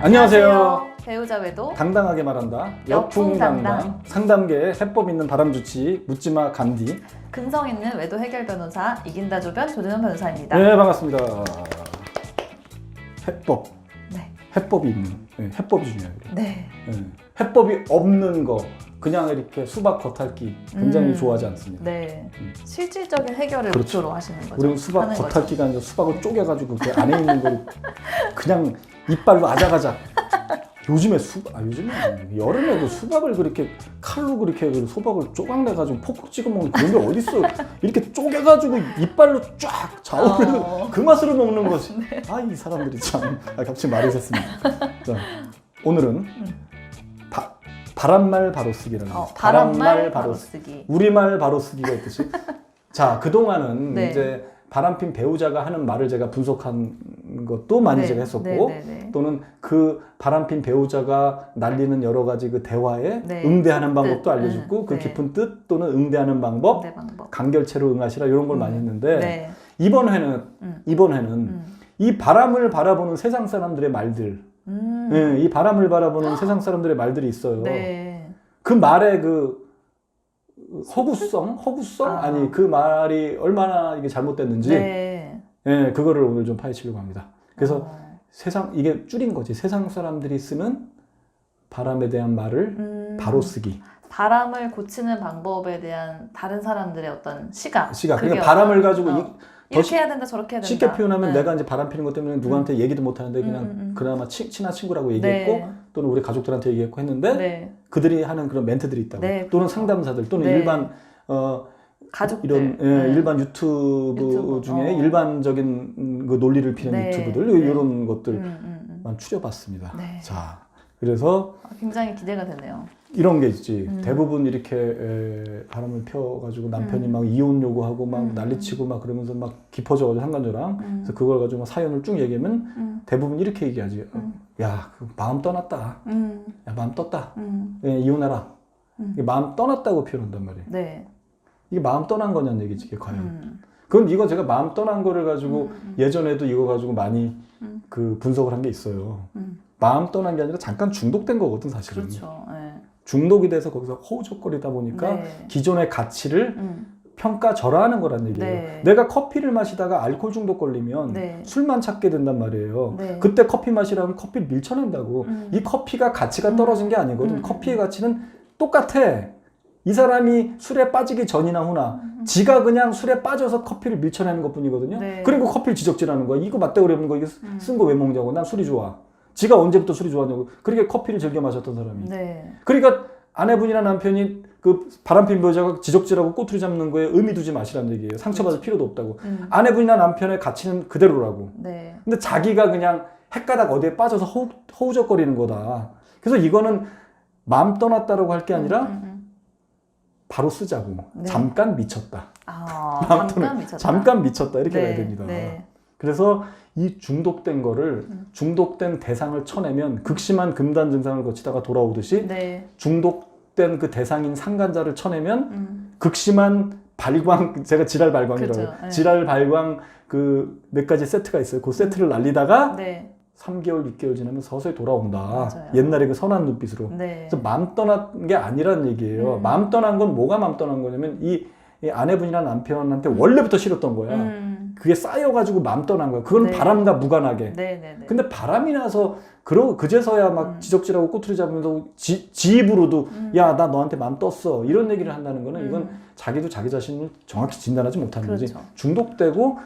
안녕하세요. 배우자 외도 당당하게 말한다. 여풍당당. 여풍당당. 상담계에 해법 있는 바람주치 묻지마 간디. 근성 있는 외도 해결 변호사 이긴다 조변 조준현 변호사입니다. 네, 반갑습니다. 해법. 네. 해법이 있는. 네, 해법이 중요해요. 네. 네. 해법이 없는 거 그냥 이렇게 수박 겉핥기 굉장히 좋아하지 않습니다. 네. 실질적인 해결을 그렇죠. 목표로 하시는 거죠. 우리는 수박 하는 거죠. 겉핥기가 아니라 수박을 쪼개가지고 그 안에 있는 걸 그냥 이빨로 아작아작. 요즘에 요즘에 여름에도 수박을 그렇게 칼로 그렇게 소박을 쪼각내가지고 포크 찍어 먹는 그런 게 어딨어? 이렇게 쪼개가지고 이빨로 쫙 좌우를 그 맛으로 먹는 거지. 네. 아, 이 사람들이 참 갑자기 말이 샜습니다. 자, 오늘은 바람말 바로쓰기라는 거죠. 바람말 바로쓰기. 우리말 바로쓰기가 있듯이. 자, 그동안은 네. 이제 바람핀 배우자가 하는 말을 제가 분석한 것도 많이 네. 제가 했었고, 네. 또는 그 바람핀 배우자가 날리는 여러 가지 그 대화에 네. 응대하는 방법도 뜻. 알려줬고, 그 네. 깊은 뜻 또는 응대하는 방법, 네, 방법. 간결체로 응하시라 이런 걸 많이 했는데, 네. 이번 회는 이 바람을 바라보는 세상 사람들의 말들, 예, 이 바람을 바라보는 세상 사람들의 말들이 있어요. 네. 그 말의 그 허구성? 아니, 그 말이 얼마나 이게 잘못됐는지, 네. 예, 그거를 오늘 좀 파헤치려고 합니다. 그래서 이게 줄인 거지. 세상 사람들이 쓰는 바람에 대한 말을 바로 쓰기. 바람을 고치는 방법에 대한 다른 사람들의 어떤 시각. 그러니까 바람을 가지고 이렇게 해야 된다, 저렇게 해야 된다. 쉽게 표현하면 네. 내가 이제 바람 피는 것 때문에 누구한테 얘기도 못 하는데 그냥 그나마 친한 친구라고 얘기했고, 네. 또는 우리 가족들한테 얘기했고 했는데, 네. 그들이 하는 그런 멘트들이 있다고. 네, 또는 그렇죠. 상담사들 또는 네. 일반 가족들. 이런 네. 일반 유튜브 중에 일반적인 그 논리를 피는 네. 유튜브들 네. 이런 것들만 추려봤습니다. 네. 자, 그래서 굉장히 기대가 되네요. 이런 게 있지. 대부분 이렇게 바람을 펴가지고 남편이 막 이혼 요구하고 막 난리치고 막 그러면서 막 깊어져가지고 상간녀랑 그래서 그걸 가지고 막 사연을 쭉 얘기하면 대부분 이렇게 얘기하지. 야, 그 마음 떠났다. 야, 마음 떴다. 예, 이혼해라. 이게 마음 떠났다고 표현한단 말이에요. 네. 이게 마음 떠난 거냐는 얘기지, 이게 과연. 그건 이거 제가 마음 떠난 거를 가지고 예전에도 이거 가지고 많이 그 분석을 한 게 있어요. 마음 떠난 게 아니라 잠깐 중독된 거거든, 사실은. 그렇죠. 네. 중독이 돼서 거기서 허우적거리다 보니까 네. 기존의 가치를 평가절하하는 거란 얘기예요. 네. 내가 커피를 마시다가 알코올 중독 걸리면 네. 술만 찾게 된단 말이에요. 네. 그때 커피 마시라면 커피를 밀쳐낸다고. 이 커피가 가치가 떨어진 게 아니거든. 커피의 가치는 똑같아. 이 사람이 술에 빠지기 전이나 후나 지가 그냥 술에 빠져서 커피를 밀쳐내는 것뿐이거든요. 네. 그리고 커피를 지적질하는 거야. 이거 맞다고 그러는 거, 이거 쓴 거 왜 먹냐고. 난 술이 좋아. 지가 언제부터 술이 좋아하냐고. 그렇게 커피를 즐겨 마셨던 사람이. 네. 그러니까 아내분이나 남편이 그 바람핀 배우자가 지적질하고 꼬투리 잡는 거에 의미 두지 마시라는 얘기예요. 상처받을 필요도 없다고. 아내분이나 남편의 가치는 그대로라고. 네. 근데 자기가 그냥 헷가닥 어디에 빠져서 허우적거리는 거다. 그래서 이거는 마음 떠났다라고 할 게 아니라 바로 쓰자고. 네. 잠깐 미쳤다. 잠깐 미쳤다. 잠깐 미쳤다. 이렇게 네. 해야 됩니다. 네. 그래서 이 중독된 거를 중독된 대상을 쳐내면 극심한 금단 증상을 거치다가 돌아오듯이 네. 중독된 그 대상인 상간자를 쳐내면 극심한 발광, 제가 지랄 발광이라고 해요. 그렇죠. 네. 지랄 발광 그 몇 가지 세트가 있어요. 그 세트를 날리다가 네. 3개월, 6개월 지나면 서서히 돌아온다. 맞아요. 옛날에 그 선한 눈빛으로. 네. 그래서 마음 떠난 게 아니란 얘기예요. 마음 떠난 건 뭐가 마음 떠난 거냐면 이 아내분이나 남편한테 원래부터 싫었던 거야. 그게 쌓여가지고 마음 떠난 거야. 그건 네. 바람과 무관하게. 네. 근데 바람이 나서 그제서야 막 지적질하고 꼬투리 잡으면서 지 입으로도 야, 나 너한테 마음 떴어. 이런 얘기를 한다는 거는 이건 자기도 자기 자신을 정확히 진단하지 못하는 거지. 그렇죠. 중독되고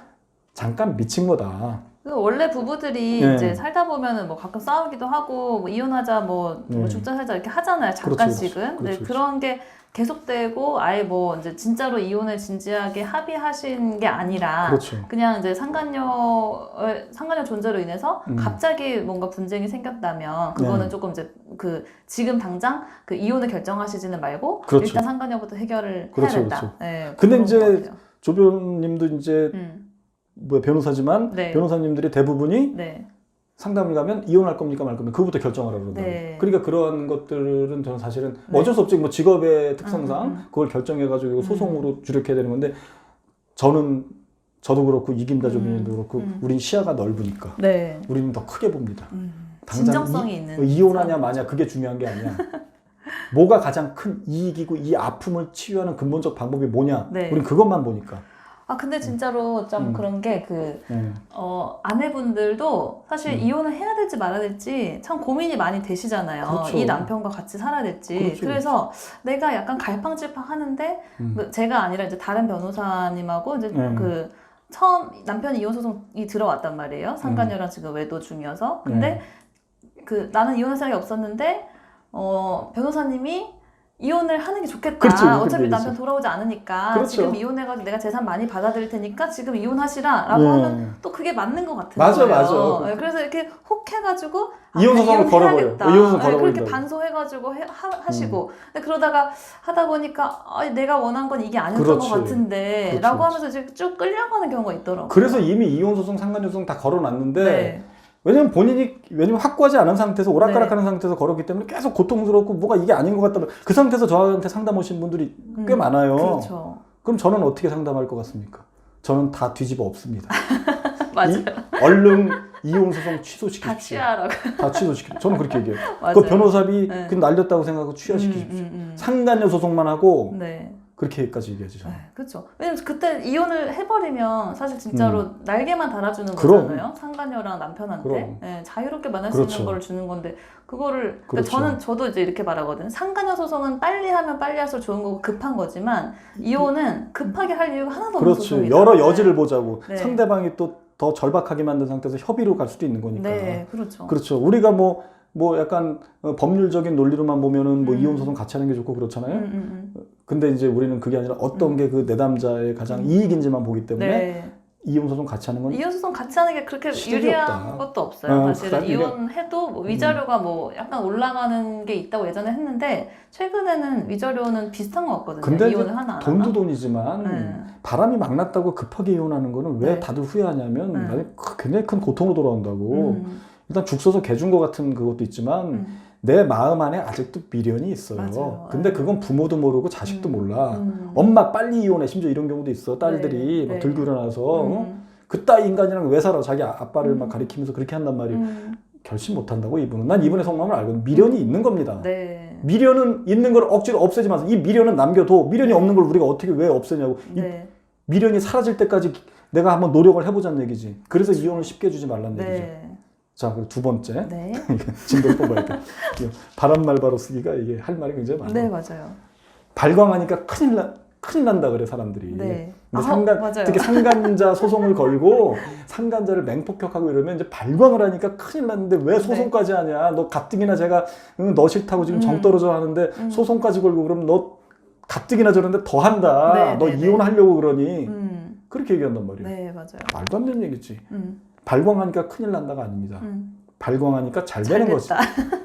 잠깐 미친 거다. 원래 부부들이 네. 이제 살다 보면은 뭐 가끔 싸우기도 하고 뭐 이혼하자 뭐 죽자 살자 이렇게 하잖아요. 잠깐씩은. 그렇죠. 그런 게 계속되고 아예 뭐 이제 진짜로 이혼을 진지하게 합의하신 게 아니라 그렇죠. 그냥 이제 상간녀 존재로 인해서 갑자기 뭔가 분쟁이 생겼다면 그거는 네. 조금 이제 그 지금 당장 그 이혼을 결정하시지는 말고 그렇죠. 일단 상간녀부터 해결을 그렇죠, 해야 된다. 그렇죠. 네, 근데 그런 이제 것 같아요. 조변님도 이제 뭐 변호사지만 네. 변호사님들이 대부분이 네. 상담을 가면 이혼할 겁니까 말 겁니까 그거부터 결정하라고 그런다고. 네. 그러니까 그런 것들은 저는 사실은 네. 어쩔 수 없지. 뭐 직업의 특성상 그걸 결정해가지고 소송으로 주력해야 되는 건데 저도 그렇고 이긴다 조변님도 그렇고 우린 시야가 넓으니까 네. 우리는 더 크게 봅니다. 진정성이 있는 이혼하냐 사람. 마냐 그게 중요한 게 아니야. 뭐가 가장 큰 이익이고 이 아픔을 치유하는 근본적 방법이 뭐냐. 네. 우린 그것만 보니까. 근데 진짜로 좀 그런 게 네. 아내분들도 사실 이혼을 해야 될지 말아야 될지 참 고민이 많이 되시잖아요. 그렇죠. 이 남편과 같이 살아야 될지. 그렇죠, 그래서 내가 약간 갈팡질팡 하는데 제가 아니라 이제 다른 변호사님하고 이제 그 처음 남편이 이혼 소송이 들어왔단 말이에요. 상간녀랑 지금 외도 중이어서. 근데 그 나는 이혼할 생각이 없었는데 변호사님이 이혼을 하는 게 좋겠다. 그렇죠, 어차피 남편 돌아오지 않으니까 그렇죠. 지금 이혼해가지고 내가 재산 많이 받아들일 테니까 지금 이혼하시라라고 하면 또 그게 맞는 것 같은 맞아, 거예요. 맞아. 그래서 이렇게 혹 해가지고 이혼 소송을 걸어버려. 이혼 소송 그렇게 걸어버린다고. 반소해가지고 하시고 근데 그러다가 하다 보니까 내가 원한 건 이게 아니었던 그렇지. 것 같은데 그렇지, 라고 그렇지. 하면서 이제 쭉 끌려가는 경우가 있더라고요. 그래서 이미 이혼 소송, 상간녀 소송 다 걸어놨는데 네. 왜냐면 확고하지 않은 상태에서 오락가락하는 상태에서 걸었기 때문에 계속 고통스럽고 뭐가 이게 아닌 것 같다. 그 상태에서 저한테 상담 오신 분들이 꽤 많아요. 그렇죠. 그럼 저는 어떻게 상담할 것 같습니까? 저는 다 뒤집어 엎습니다. 맞아요. 얼른 이혼 소송 취소시키십시오. 다 취하라고. 다 취소시키십시오. 저는 그렇게 얘기해요. 맞아요. 그 변호사비 네. 그냥 날렸다고 생각하고 취하시키십시오. 상간녀 소송만 하고 네. 그렇게까지 얘기하지 저는. 그렇죠. 왜냐면 그때 이혼을 해버리면 사실 진짜로 날개만 달아주는 그럼. 거잖아요. 상간녀랑 남편한테 그럼. 자유롭게 만날 수 그렇죠. 있는 걸 주는 건데 그거를 그렇죠. 그러니까 저도 이제 이렇게 말하거든요. 상간녀 소송은 빨리 하면 빨리 할수록 좋은 거고 급한 거지만 이혼은 급하게 할 이유가 하나도 없는 그렇지. 소송이죠. 여러 여지를 보자고. 네. 상대방이 또 더 절박하게 만든 상태에서 협의로 갈 수도 있는 거니까. 네, 그렇죠. 그렇죠. 우리가 뭐 약간 법률적인 논리로만 보면은 뭐 이혼 소송 같이 하는 게 좋고 그렇잖아요. 근데 이제 우리는 그게 아니라 어떤 게 그 내담자의 가장 이익인지만 보기 때문에 네. 이혼 소송 같이 하는 건 이혼 소송 같이 하는 게 그렇게 시대가 유리한 없다. 것도 없어요. 사실은 그래, 이혼해도 뭐 위자료가 뭐 약간 올라가는 게 있다고 예전에 했는데 최근에는 위자료는 비슷한 것 같거든요. 근데 이혼을 하나 안 돈도 하나. 돈이지만 네. 바람이 막 났다고 급하게 이혼하는 거는 왜 네. 다들 후회하냐면 네. 나중에 굉장히 큰 고통으로 돌아온다고. 일단 죽 써서 개 준 거 같은 그것도 있지만 내 마음 안에 아직도 미련이 있어요. 맞아요. 근데 그건 부모도 모르고 자식도 몰라. 음. 엄마 빨리 이혼해. 심지어 이런 경우도 있어. 딸들이 네. 막 들고 일어나서 그 따위 인간이랑 왜 살아? 자기 아빠를 막 가리키면서 그렇게 한단 말이에요. 결심 못 한다고 이분은. 난 이분의 속마음을 알거든. 미련이 있는 겁니다. 네. 미련은 있는 걸 억지로 없애지 마세요. 이 미련은 남겨둬. 미련이 없는 걸 우리가 어떻게 왜 없애냐고. 이 네. 미련이 사라질 때까지 내가 한번 노력을 해보자는 얘기지. 그래서 이혼을 쉽게 해주지 말라는 얘기죠. 네. 자, 그리고 두 번째. 네. 진도를 뽑아야 돼. 바람말바로 쓰기가 이게 할 말이 굉장히 많아요. 네, 맞아요. 발광하니까 큰일 난다 그래 사람들이. 네. 근데 맞아요. 특히 상간자 소송을 걸고 상간자를 맹폭격하고 이러면 이제 발광을 하니까 큰일 났는데 왜 소송까지 하냐? 너 가뜩이나 제가 너 싫다고 지금 정 떨어져 하는데 소송까지 걸고 그러면 너 가뜩이나 저런데 더 한다. 네, 너 네, 이혼하려고 그러니 그렇게 얘기한단 말이에요. 네, 맞아요. 말도 안 되는 얘기지. 발광하니까 큰일 난다가 아닙니다. 발광하니까 잘 되는 것이다.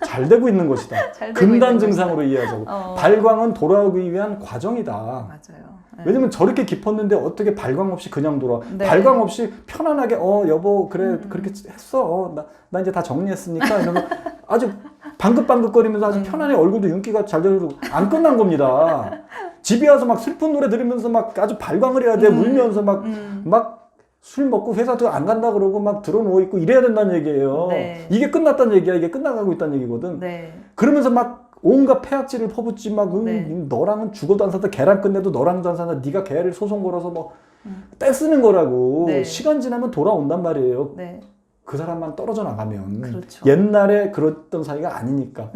잘 되고 있는 것이다. 잘 되고 금단 있는 증상으로 이해하자고. 발광은 돌아오기 위한 과정이다. 맞아요. 네. 왜냐면 저렇게 깊었는데 어떻게 발광 없이 그냥 돌아? 네. 발광 없이 편안하게 여보 그래 그렇게 했어. 나 이제 다 정리했으니까 이러면 아주 방긋방긋거리면서 아주 편안해 얼굴도 윤기가 잘 되고 안 끝난 겁니다. 집에 와서 막 슬픈 노래 들으면서 막 아주 발광을 해야 돼. 울면서 막 술 먹고 회사도 안 간다 그러고 막 들어누워 있고 이래야 된다는 얘기예요. 네. 이게 끝났다는 얘기야. 이게 끝나가고 있다는 얘기거든. 네. 그러면서 막 온갖 폐악질을 퍼붓지 막 네. 너랑은 죽어도 안 산다. 걔랑 끝내도 너랑도 안 산다. 네가 걔를 소송 걸어서 뭐 떼쓰는 거라고. 네. 시간 지나면 돌아온단 말이에요. 네. 그 사람만 떨어져 나가면. 그렇죠. 옛날에 그랬던 사이가 아니니까.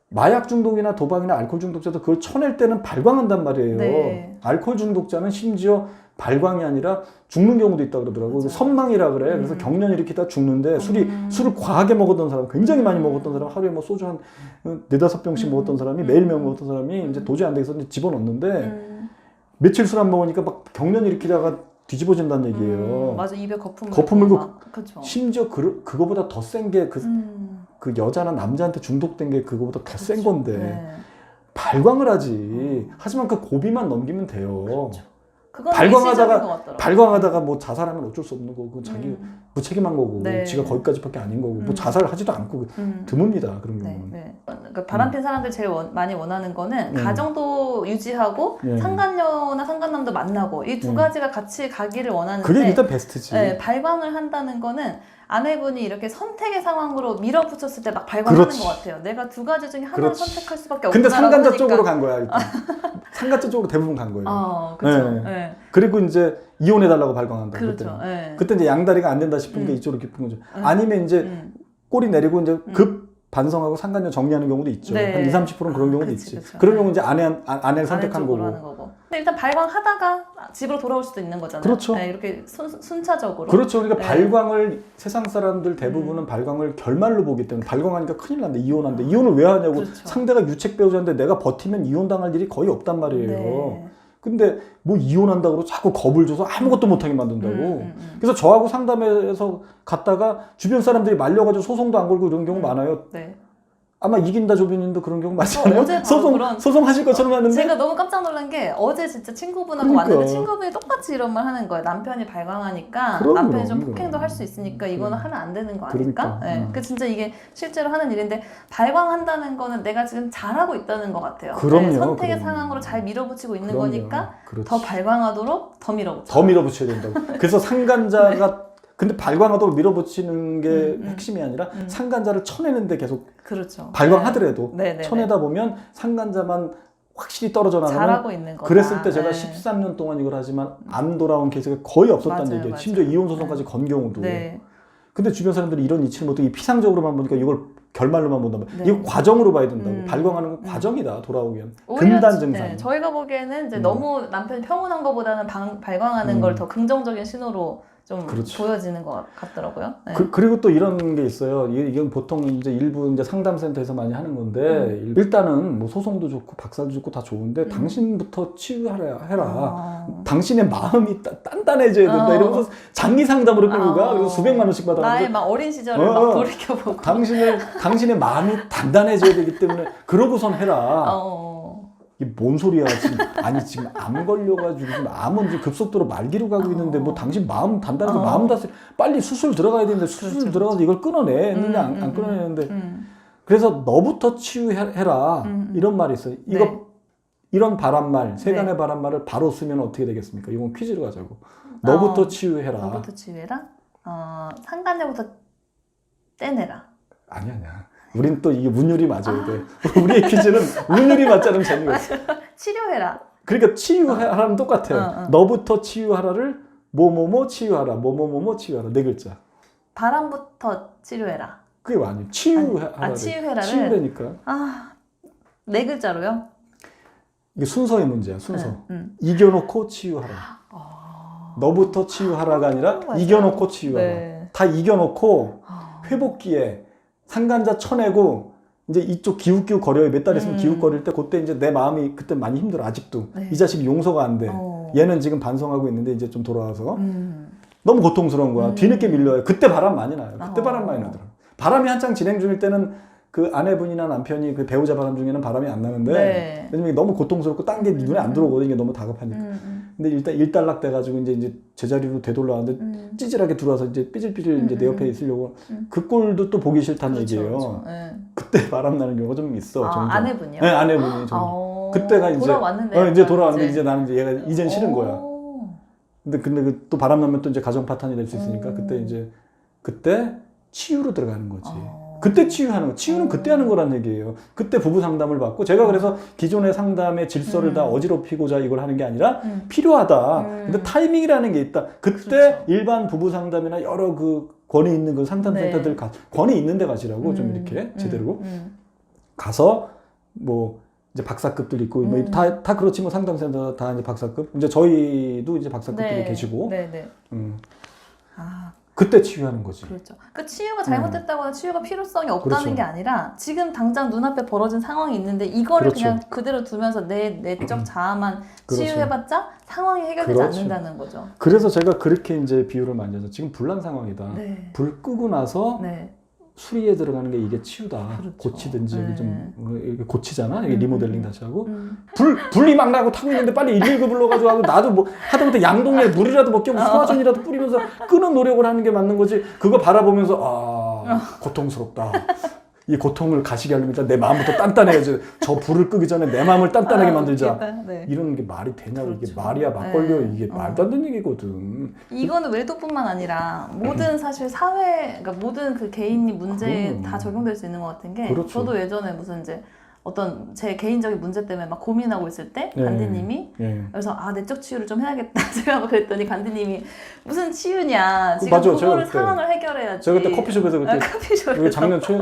마약 중독이나 도박이나 알코올 중독자도 그걸 쳐낼 때는 발광한단 말이에요. 네. 알코올 중독자는 심지어 발광이 아니라 죽는 경우도 있다고 그러더라고요. 맞아요. 선망이라 그래. 그래서 경련 일으키다 죽는데 술을 과하게 먹었던 사람, 굉장히 많이 먹었던 사람, 하루에 뭐 소주 한 4-5병씩 먹었던 사람이 매일매일 먹었던 사람이 이제 도저히 안 되겠어 집어넣는데 며칠 술 안 먹으니까 막 경련 일으키다가 뒤집어진다는 얘기예요. 맞아. 입에 거품 물고 그렇죠. 심지어 그거보다 더 센 게 그 여자나 남자한테 중독된 게 그거보다 더 센 건데 네. 발광을 하지. 하지만 그 고비만 넘기면 돼요. 그건 일시적인 것 같더라고요. 발광하다가 뭐 자살하면 어쩔 수 없는 거고 자기 무책임한 거고 네. 지가 거기까지밖에 아닌 거고 뭐 자살을 하지도 않고 드뭅니다 그런 네, 경우는. 네. 그러니까 바람핀 사람들이 제일 많이 원하는 거는 가정도 유지하고 네. 상간녀나 상간남도 만나고 이 두 가지가 같이 가기를 원하는데 그게 일단 베스트지. 네, 발광을 한다는 거는 아내분이 이렇게 선택의 상황으로 밀어붙였을 때 막 발광하는 그렇지. 것 같아요. 내가 두 가지 중에 하나를 그렇지. 선택할 수밖에 없다라고 근데 상간자 하니까. 쪽으로 간 거야 일단. 상간자 쪽으로 대부분 간 거예요. 그렇죠. 네. 네. 그리고 이제 이혼해달라고 발광한다. 그렇죠. 그때는. 네. 그때 이제 양다리가 안 된다 싶은 게 이쪽으로 깊은 거죠. 아니면 이제 음. 꼬리 내리고 이제 급 반성하고 상간녀 정리하는 경우도 있죠. 네. 한 20, 30%는 그런 경우도 그치, 있지. 그쵸. 그런 네. 경우는 이제 아내를 선택한 쪽으로 거고. 하는 거고. 근데 일단 발광하다가 집으로 돌아올 수도 있는 거잖아요. 그렇죠. 네, 이렇게 순차적으로. 그렇죠. 그러니까 네. 발광을 세상 사람들 대부분은 발광을 결말로 보기 때문에 발광하니까 큰일 난다. 이혼한다. 이혼을 왜 하냐고. 그렇죠. 상대가 유책 배우자인데 내가 버티면 이혼당할 일이 거의 없단 말이에요. 네. 근데 뭐 이혼한다고 자꾸 겁을 줘서 아무것도 못하게 만든다고. 그래서 저하고 상담해서 갔다가 주변 사람들이 말려가지고 소송도 안 걸고 이런 경우 많아요. 네. 아마 이긴다 조비님도 그런 경우 많지 않아요? 어제 바로 그런- 소송하실 것처럼 하는데 제가 너무 깜짝 놀란 게 어제 진짜 친구분하고 그러니까. 왔는데 친구분이 똑같이 이런 말 하는 거예요. 남편이 발광하니까 그럼, 남편이 좀 그럼. 폭행도 할 수 있으니까 이거는 하면 안 되는 거 아닐까? 그러니까. 네. 그 진짜 이게 실제로 하는 일인데 발광한다는 거는 내가 지금 잘하고 있다는 것 같아요. 그럼요, 선택의 그럼요. 상황으로 잘 밀어붙이고 있는 그럼요. 거니까 그렇지. 더 발광하도록 더 밀어붙여. 더 밀어붙여야 된다고. 그래서 상간자가 네. 근데 발광하도록 밀어붙이는 게 핵심이 아니라 상간자를 쳐내는데 계속 그렇죠. 발광하더라도 네. 네, 네, 쳐내다 보면 상간자만 확실히 떨어져 나가면 잘하고 있는 거다. 그랬을 때 제가 네. 13년 동안 이걸 하지만 안 돌아온 케이스가 거의 없었다는 맞아요, 얘기예요. 맞아요. 심지어 이혼 소송까지 건 경우도. 네. 근데 주변 사람들이 이런 이치를 못하고 이 피상적으로만 보니까 이걸 결말로만 본단 말이에요. 네. 이거 과정으로 봐야 된다고. 발광하는 건 과정이다. 돌아오면. 오히려 금단 증상. 네, 저희가 보기에는 이제 너무 남편이 평온한 것보다는 발광하는 걸 더 긍정적인 신호로 좀 그렇죠. 보여지는 것 같더라고요. 네. 그리고 또 이런 게 있어요. 이건 보통 이제 일부 이제 상담센터에서 많이 하는 건데 일단은 뭐 소송도 좋고 박살도 좋고 다 좋은데 당신부터 치유해라. 당신의 마음이 단단해져야 된다. 이러면서 장기 상담으로 끌고 가. 그래서 수백만 원씩 나의 받아가지고 막 어린 시절을 막 돌이켜보고. 당신의 마음이 단단해져야 되기 때문에 그러고선 해라. 이게 뭔 소리야 지금. 아니 지금 암 걸려가지고 지금 암은 지금 급속도로 말기로 가고 있는데 뭐 당신 마음 단단하게 마음 다스 빨리 수술 들어가야 되는데 수술 그렇죠, 들어가서 이걸 끊어내 했는데 안 끊어내는데 그래서 너부터 치유해라 이런 말이 있어요. 이거 네. 이런 바람말 세간의 네. 바람말을 바로 쓰면 어떻게 되겠습니까? 이건 퀴즈로 가자고. 너부터 치유해라. 너부터 치유해라. 상간녀부터 떼내라. 아니야. 우린 또 이게 운율이 맞아야 돼. 우리의 퀴즈는 운율이 맞지 않으면 재미가 없어. 치료해라. 그러니까 치유하라는 똑같아. 너부터 치유하라를 뭐뭐뭐 치유하라. 뭐뭐뭐뭐 치유하라. 네 글자. 바람부터 치료해라. 그게 아니에요. 치유하라. 치유해라를. 치유라니까. 네 글자로요? 이게 순서의 문제야. 순서. 이겨놓고 치유하라. 너부터 치유하라가 아니라 맞아요. 이겨놓고 치유하라. 네. 다 이겨놓고 회복기에 상간자 쳐내고 이제 이쪽 기웃기웃 거려요. 몇 달 있으면 기웃거릴 때 그때 이제 내 마음이 그때 많이 힘들어. 아직도. 네. 이 자식이 용서가 안 돼. 얘는 지금 반성하고 있는데 이제 좀 돌아와서 너무 고통스러운 거야. 뒤늦게 밀려요. 그때 바람 많이 나요. 그때 바람 많이 나더라고. 바람이 한창 진행 중일 때는 그 아내분이나 남편이 그 배우자 바람 중에는 바람이 안 나는데 네. 왜냐면 이게 너무 고통스럽고 딴 게 눈에 안 들어오거든요. 이게 너무 다급하니까. 근데 일단 일단락 돼가지고 이제 제자리로 되돌아왔는데 찌질하게 들어와서 이제 삐질삐질 이제 내 옆에 있으려고 그 꼴도 또 보기 싫다는 그렇죠, 얘기예요. 그렇죠. 네. 그때 바람 나는 경우가 좀 있어. 종종. 아내분이요? 네, 아내분이 그때가 이제 돌아왔는데 이제 돌아왔는데 이제 나는 이제 얘가 이젠 싫은 거야. 근데 또 바람 나면 또 이제 가정 파탄이 될 수 있으니까 그때 치유로 들어가는 거지. 그때 치유하는 거. 치유는 그때 하는 거란 얘기예요. 그때 부부 상담을 받고 제가 그래서 기존의 상담의 질서를 다 어지럽히고자 이걸 하는 게 아니라 필요하다. 근데 타이밍이라는 게 있다. 그때 그렇죠. 일반 부부 상담이나 여러 그 권위 있는 그 상담센터들 네. 권위 있는 데 가시라고 좀 이렇게 제대로 가서 뭐 이제 박사급들 있고 뭐 다 그렇지 뭐 상담센터 다 이제 박사급. 이제 저희도 이제 박사급들이 계시고. 네. 그때 치유하는 거지. 그렇죠. 그 치유가 잘못됐다거나 치유가 필요성이 없다는 그렇죠. 게 아니라 지금 당장 눈앞에 벌어진 상황이 있는데 이거를 그렇죠. 그냥 그대로 두면서 내적 자아만 그렇죠. 치유해봤자 상황이 해결되지 그렇죠. 않는다는 거죠. 그래서 제가 그렇게 이제 비유를 많이 해서 지금 불난 상황이다. 네. 불 끄고 나서 네. 수리에 들어가는 게 이게 치유다. 그렇죠. 고치든지 네. 좀 이렇게 고치잖아. 이게 리모델링 다시 하고 불이 막 나고 타고 있는데 빨리 119 불러가지고 하고 나도 뭐 하다못해 양동이에 물이라도 먹게 하고 소화전이라도 뿌리면서 끄는 노력을 하는 게 맞는 거지. 그거 바라보면서 고통스럽다. 이 고통을 가시게 하려면 일단 내 마음부터 단단해야지. 저 불을 끄기 전에 내 마음을 단단하게 만들자. 웃기다. 네. 이런 게 말이 되냐고. 이게 그렇죠. 말이야 막걸려. 네. 이게 말도 안 되는 얘기거든. 이거는 외도뿐만 아니라 모든 사실 사회, 그러니까 모든 그 개인이 문제에 그럼. 다 적용될 수 있는 것 같은 게 그렇죠. 저도 예전에 무슨 이제 어떤 제 개인적인 문제 때문에 막 고민하고 있을 때 네. 간디님이 예. 그래서 내적 치유를 좀 해야겠다 제가 막 그랬더니 간디님이 무슨 치유냐 지금 맞아, 제가 그거를 그때- 상황을 해결해야지. 제가 그때 커피숍에서 그때 커피숍에서 이게 작년이었던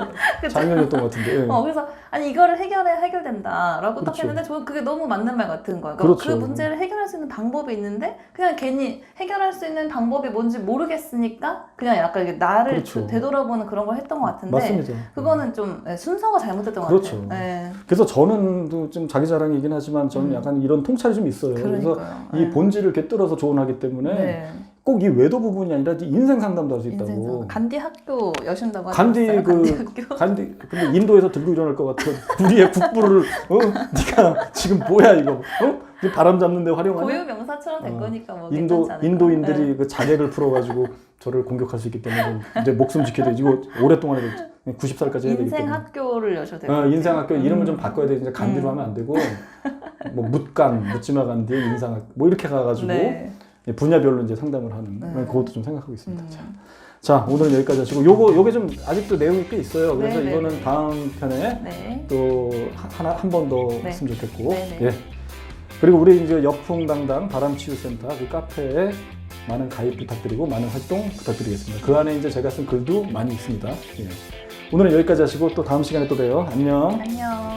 것 같은데. 예. 그래서 아니 이거를 해결해야 해결된다라고 딱 그렇죠. 했는데 저는 그게 너무 맞는 말 같은 거예요. 그러니까 그렇죠. 그 문제를 해결할 수 있는 방법이 있는데 그냥 괜히 해결할 수 있는 방법이 뭔지 모르겠으니까 그냥 약간 이게 나를 그렇죠. 되돌아보는 그런 걸 했던 것 같은데 맞습니다. 그거는 좀 순서가 잘못됐던 것 그렇죠. 같아요. 네. 그래서 저는 좀 자기 자랑이긴 하지만 저는 약간 이런 통찰이 좀 있어요. 그래서 그러니까요. 이 본질을 꿰뚫어서 조언하기 때문에 네. 꼭 이 외도 부분이 아니라 인생 상담도 할 수 있다고. 인생상 간디 학교 여신다고 간디 하셨어요? 간디 근데 인도에서 들고 일어날 것 같아. 우리의 국부를 네가 지금 뭐야 이거? 네 바람 잡는데 활용하냐? 고유 명사처럼 된 거니까 뭐 인도 괜찮지 않을까? 인도인들이 네. 그 자객을 풀어가지고 저를 공격할 수 있기 때문에 좀 이제 목숨 지켜야 돼. 이거 오랫동안 해야 돼. 90살까지 해야 되기 인생 때문에. 학교를 여셔도 될 것 같아요. 인생 학교 이름을 좀 바꿔야 돼. 이제 간디로 하면 안 되고 뭐 묻지마 간디 인상 뭐 이렇게 가가지고 네. 분야별로 이제 상담을 하는 네. 그것도 좀 생각하고 있습니다. 자 오늘은 여기까지 하시고 요게 좀 아직도 내용이 꽤 있어요. 그래서 네, 이거는 네. 다음 편에 네. 또 한 번 더 네. 했으면 좋겠고 네, 네. 예. 그리고 우리 이제 여풍당당 바람치유센터 그 카페에 많은 가입 부탁드리고 많은 활동 부탁드리겠습니다. 그 안에 이제 제가 쓴 글도 많이 있습니다. 예. 오늘은 여기까지 하시고 또 다음 시간에 또 봬요. 안녕. 안녕.